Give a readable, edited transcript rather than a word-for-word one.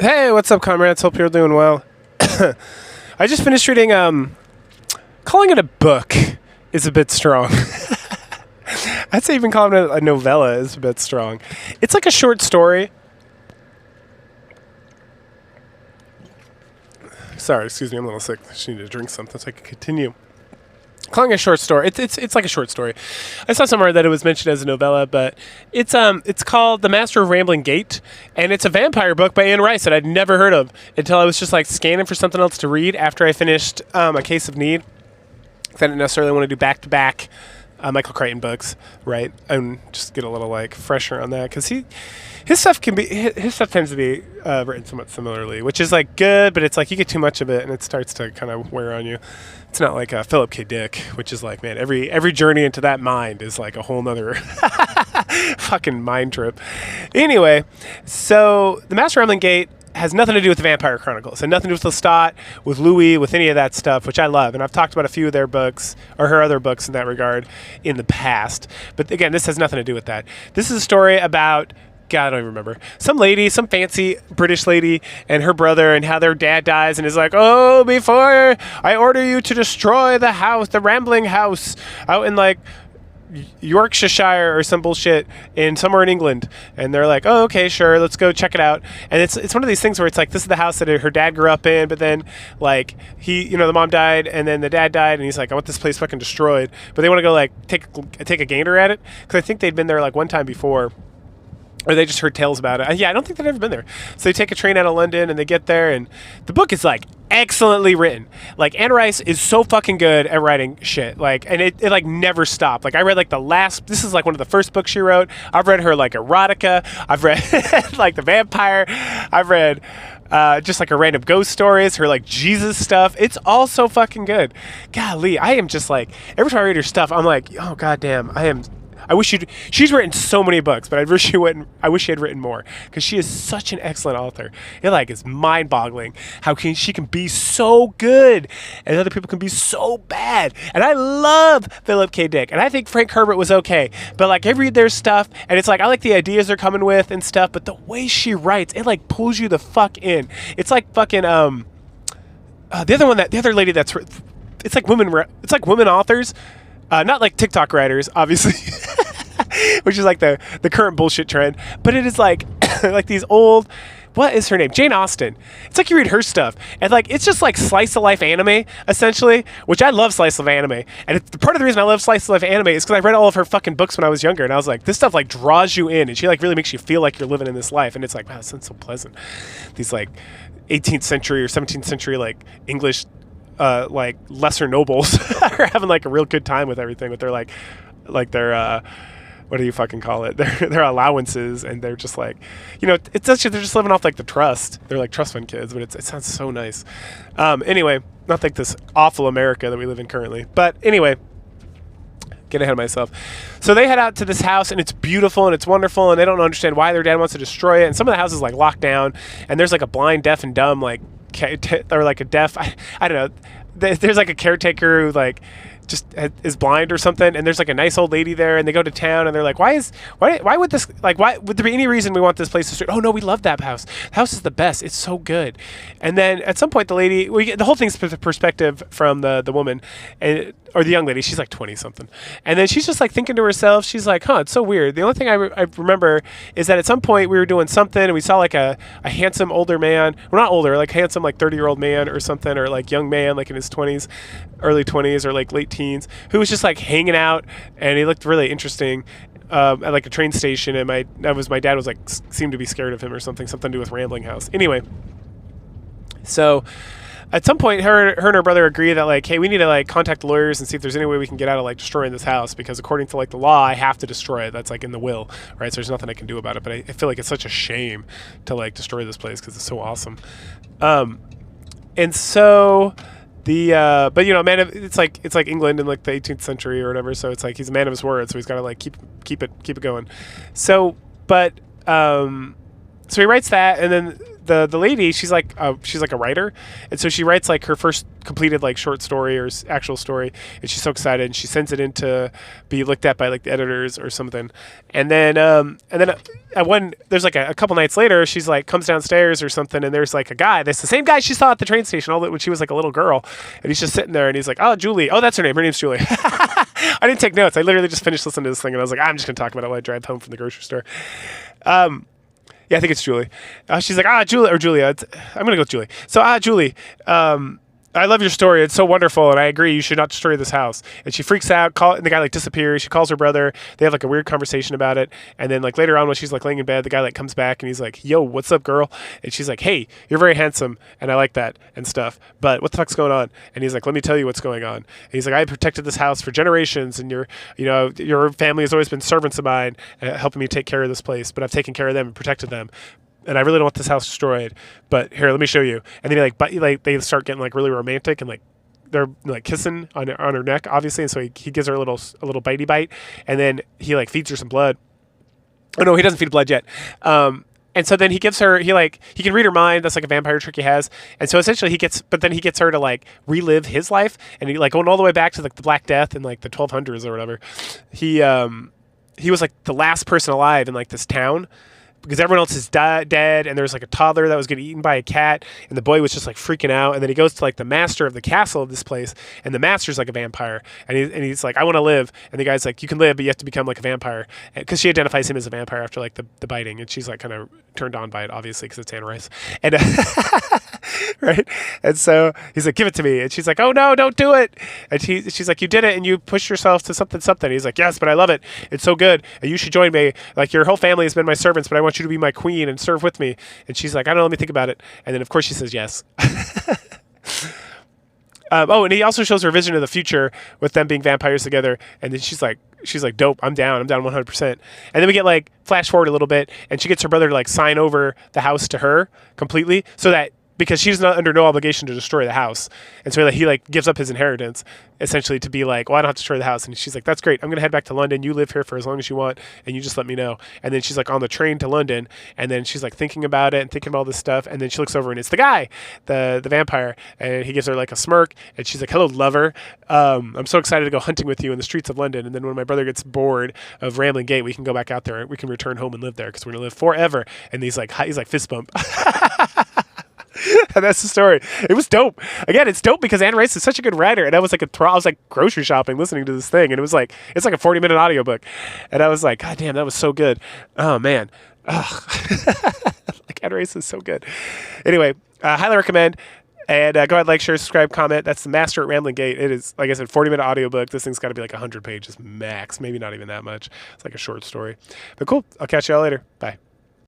Hey, what's up, comrades? Hope you're doing well. I just finished reading, calling it a book is a bit strong. I'd say even calling it a novella is a bit strong. It's like a short story. Sorry, excuse me, I'm a little sick. I just need to drink something so I can continue. Calling it a short story. It's like a short story. I saw somewhere that it was mentioned as a novella, but it's called The Master of Rambling Gate, and it's a vampire book by Anne Rice that I'd never heard of until I was just like scanning for something else to read after I finished A Case of Need. I didn't necessarily want to do back-to-back Michael Crichton books, right? And just get a little like fresher on that because his stuff tends to be written somewhat similarly, which is like good, but it's like you get too much of it and it starts to kind of wear on you. It's not like Philip K. Dick, which is like, man, every journey into that mind is like a whole nother fucking mind trip. Anyway, so The Master of Rambling Gate has nothing to do with the Vampire Chronicles and nothing to do with Lestat, with Louis, with any of that stuff, which I love. And I've talked about a few of their books or her other books in that regard in the past. But again, this has nothing to do with that. This is a story about, God, I don't even remember, some lady, some fancy British lady and her brother, and how their dad dies and is like, oh, before I order you to destroy the house, the Rambling House out in like Yorkshire or some bullshit in somewhere in England, and they're like, oh, okay, sure, let's go check it out. And it's one of these things where it's like, this is the house that her dad grew up in, but then like the mom died and then the dad died, and he's like, I want this place fucking destroyed, but they want to go like take a gander at it because I think they'd been there like one time before. Or they just heard tales about it. Yeah, I don't think they've ever been there. So they take a train out of London and they get there, and the book is like excellently written. Like Anne Rice is so fucking good at writing shit. Like, and it like never stopped. Like I read like this is like one of the first books she wrote. I've read her like erotica. I've read like The Vampire. I've read just like her random ghost stories, her like Jesus stuff. It's all so fucking good. Golly, I am just like, every time I read her stuff, I'm like, oh goddamn, she's written so many books, but I wish she had written more because she is such an excellent author. It like is mind-boggling how she can be so good and other people can be so bad. And I love Philip K. Dick, and I think Frank Herbert was okay, but like I read their stuff and it's like I like the ideas they're coming with and stuff, but the way she writes, it like pulls you the fuck in. It's like fucking the other lady it's like women authors. Not like TikTok writers, obviously, which is like the current bullshit trend. But it is like like these old, what is her name? Jane Austen. It's like you read her stuff, and like it's just like slice of life anime, essentially, which I love slice of anime. And part of the reason I love slice of life anime is because I read all of her fucking books when I was younger, and I was like, this stuff like draws you in, and she like really makes you feel like you're living in this life. And it's like, wow, this sounds so pleasant. These like 18th century or 17th century like English like lesser nobles are having like a real good time with everything, with their like their what do you fucking call it, their allowances, and they're just like, it's actually, they're just living off like the trust. They're like trust fund kids, but it sounds so nice. Anyway, not like this awful America that we live in currently, but anyway, get ahead of myself. So they head out to this house, and it's beautiful and it's wonderful, and they don't understand why their dad wants to destroy it. And some of the houses like locked down, and there's like a blind, deaf, and dumb like or like a deaf, I don't know, there's like a caretaker who like just is blind or something, and there's like a nice old lady there, and they go to town, and they're like, why would this, like, why would there be any reason we want this place to start? Oh no, we love that house. The house is the best. It's so good. And then at some point the lady, the whole thing's perspective from the woman, or the young lady. She's like 20 something, and then she's just like thinking to herself, she's like, huh, it's so weird. The only thing I remember is that at some point we were doing something, and we saw like a handsome older man, well, not older, like handsome like 30-year-old man or something, or like young man like in his 20s, early 20s, or like late teens, who was just like hanging out, and he looked really interesting at like a train station, and my dad was like seemed to be scared of him or something to do with Rambling House. Anyway, so at some point her and her brother agree that like, hey, we need to like contact lawyers and see if there's any way we can get out of like destroying this house, because according to like the law I have to destroy it. That's like in the will, right? So there's nothing I can do about it, but I feel like it's such a shame to like destroy this place because it's so awesome. And so but it's like England in like the 18th century or whatever, so it's like he's a man of his word, so he's got to like keep it going. So he writes that, and then the lady, she's like a writer, and so she writes like her first completed like short story or actual story, and she's so excited, and she sends it in to be looked at by like the editors or something, and then at one there's like a couple nights later, she's like comes downstairs or something, and there's like a guy that's the same guy she saw at the train station when she was like a little girl, and he's just sitting there, and he's like, oh, Julie, oh, that's her name, her name's Julie. I didn't take notes. I literally just finished listening to this thing, and I was like, I'm just gonna talk about it while I drive home from the grocery store. Yeah, I think it's Julie. She's like, Julie, or Julia. I'm going to go with Julie. So, Julie, I love your story. It's so wonderful, and I agree. You should not destroy this house. And she freaks out. And the guy like disappears. She calls her brother. They have like a weird conversation about it. And then like later on, when she's like laying in bed, the guy like comes back and he's like, "Yo, what's up, girl?" And she's like, "Hey, you're very handsome, and I like that and stuff. But what the fuck's going on?" And he's like, "Let me tell you what's going on." And he's like, "I protected this house for generations, and your family has always been servants of mine, helping me take care of this place. But I've taken care of them and protected them. And I really don't want this house destroyed, but here, let me show you." And then they start getting like really romantic, and like they're like kissing on her neck, obviously. And so he gives her a little bitey bite, and then he like feeds her some blood. Oh no, he doesn't feed blood yet. And so then he gives her, he can read her mind. That's like a vampire trick he has. And so essentially he gets her to like relive his life, and he like going all the way back to like the Black Death in like the 1200s or whatever. He was like the last person alive in like this town, because everyone else is dead, and there's like a toddler that was getting eaten by a cat, and the boy was just like freaking out. And then he goes to like the master of the castle of this place, and the master's like a vampire, and he's like, "I want to live," and the guy's like, "You can live, but you have to become like a vampire," because she identifies him as a vampire after like the biting, and she's like kind of turned on by it, obviously, because it's Anne Rice, and right, and so he's like, "Give it to me," and she's like, "Oh no, don't do it," and she's like, "You did it, and you pushed yourself to something." He's like, "Yes, but I love it. It's so good, and you should join me. Like your whole family has been my servants, but I want you to be my queen and serve with me." And she's like, "I don't know, let me think about it." And then of course she says yes. And he also shows her a vision of the future with them being vampires together. And then she's like, "Dope, I'm down 100%. And then we get like flash forward a little bit, and she gets her brother to like sign over the house to her completely, so that because she's not under no obligation to destroy the house. And so he like gives up his inheritance essentially to be like, "Well, I don't have to destroy the house." And she's like, "That's great. I'm going to head back to London. You live here for as long as you want, and you just let me know." And then she's like on the train to London, and then she's like thinking about it and thinking about all this stuff. And then she looks over, and it's the guy, the vampire. And he gives her like a smirk, and she's like, "Hello, lover. I'm so excited to go hunting with you in the streets of London. And then when my brother gets bored of Rambling Gate, we can go back out there. We can return home and live there, because we're going to live forever." And he's like fist bump. And that's the story. It was dope. Again, it's dope because Anne Rice is such a good writer. And I was like I was like grocery shopping listening to this thing, and it's like a 40-minute audiobook. And I was like, "God damn, that was so good." Oh man. Like Anne Rice is so good. Anyway, highly recommend. And go ahead, like, share, subscribe, comment. That's The Master at Rambling Gate. It is, like I said, 40-minute audiobook. This thing's got to be like 100 pages max, maybe not even that much. It's like a short story. But cool. I'll catch y'all later. Bye.